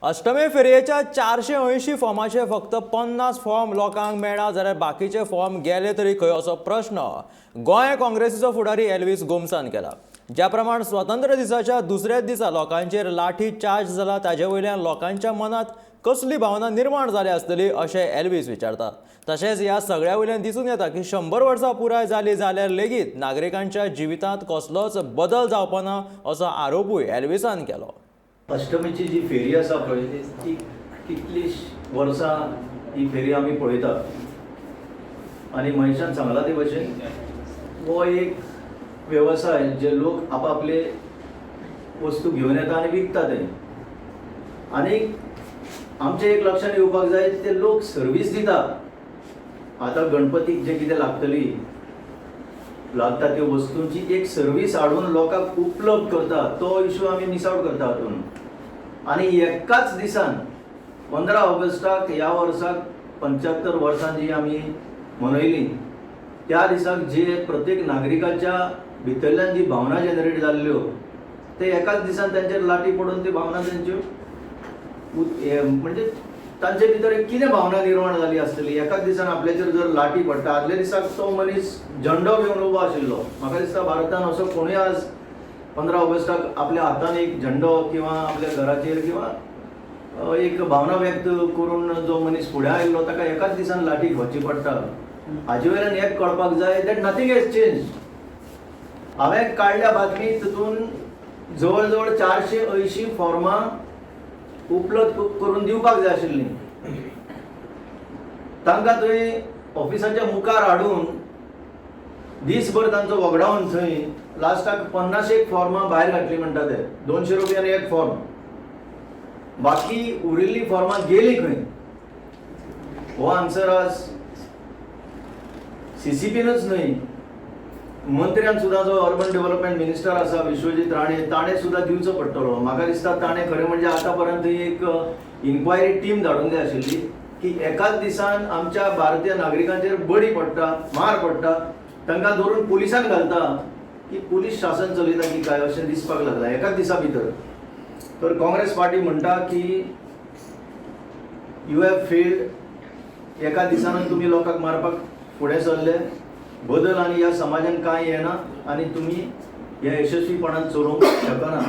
अष्टमे फेरयेच्या 480 फॉर्माचे फक्त 50 फॉर्म लोकांक मेळ्ळा जाल्यार बाकीचे फॉर्म गेले तरी खंय असो प्रश्न गोंय काँग्रेसीचो फुडारी एल्वीस गोमसान केला. ज्या प्रमाण स्वातंत्र्य दिसाच्या दुसऱ्याच दिसा लोकांचेर लाठी चार्ज जाला ताजे वयल्यान लोकांच्या मनात कसली भावना निर्माण जाली आसतली अशें एल्वीस विचारता. तशेंच ह्या सगळ्या वयल्यान दिसून येता की 100 वर्सां पुराय जाली जाल्यार लेगीत नागरिकांच्या जिवितांत कसलोच बदल जावपाना असो आरोपूय एल्विसान केलो. अष्टमीची जी फेरी आसा पळय ती कितलीं वर्सां ही फेरी आमी पळयता आनी महेशान सांगला ते भशेन हो एक वेवसाय जे लोक आपापले वस्तू घेवन येता आनी विकता ते. आनी आमचे एक लक्षात येवपाक जाय ते लोक सर्वीस दिता. आतां गणपतीक जे कितें लागता त्यो वस्तूंची एक सर्वीस हाडून लोकांक उपलब्ध करता तो इशू आमी मिस आउट करता हातून. आनी एकाच दिसान 15 ऑगस्टाक ह्या वर्साक 75 वर्सां जी आमी मनयली त्या दिसाक जे प्रत्येक नागरिकाच्या भितरल्यान जी भावना जनरेट जाल्ल्यो ते एकाच दिसान तांचेर लाठी पडून ती भावना तांच्यो म्हणजे तांचे भितर कितें भावना निर्माण जाली आसतली. एकाच दिसान आपल्याचेर जर लाठी पडटा आदल्या दिसाक तो मनीस झंडो घेवन उबो आशिल्लो. म्हाका दिसता भारतान असो कोणूय आज 15 ऑगस्टाक आपल्या हातान एक झंडो किंवा आपल्या घराचेर किंवा एक भावना व्यक्त करून जो मनीस फुडें आयिल्लो ताका एकाच दिसान लाठी घेवची पडटा. हाजे वयल्यान एक कळपाक जाय दॅट नथींग हॅज चेंज. हांवें काडल्या बातमी तितून जवळ जवळ 480 फॉर्मां उपलब्ध करून दिवपाक जाय आशिल्लीं. तांकां थंय ऑफिसाच्या मुखार हाडून दीसभर तांचो वगडावन थंय लास्टाक 50 फॉर्मां भायर घातली म्हणटा ते 200 रुपयान एक फॉर्म. बाकी उरिल्ली फॉर्मां गेली खंय हो आन्सर आज CCPनूच न्हय मंत्र्यान सुद्दां जो अर्बन डेव्हलपमेंट मिनिस्टर आसा विश्वजीत राणे ताणें सुद्दां दिवचो पडटलो. म्हाका दिसता ताणें खरें म्हणजे आतां पर्यंत एक इन्क्वायरी टीम धाडूंक जाय आशिल्ली की एकाच दिसान आमच्या भारतीय नागरिकांचेर बडी पडटा मार पडटा तांकां धरून पुलिसान घालता की पुलीस शासन चलयता की काय अशें दिसपाक लागला एकाच दिसा भितर. तर काँग्रेस पार्टी म्हणटा की यू हॅव फेल्ड. एका दिसानच तुमी लोकांक मारपाक फुडें सरले. बदल आनी ह्या समाजान कांय येना आनी तुमी ह्या यशस्वीपणान चलोवंक शकना.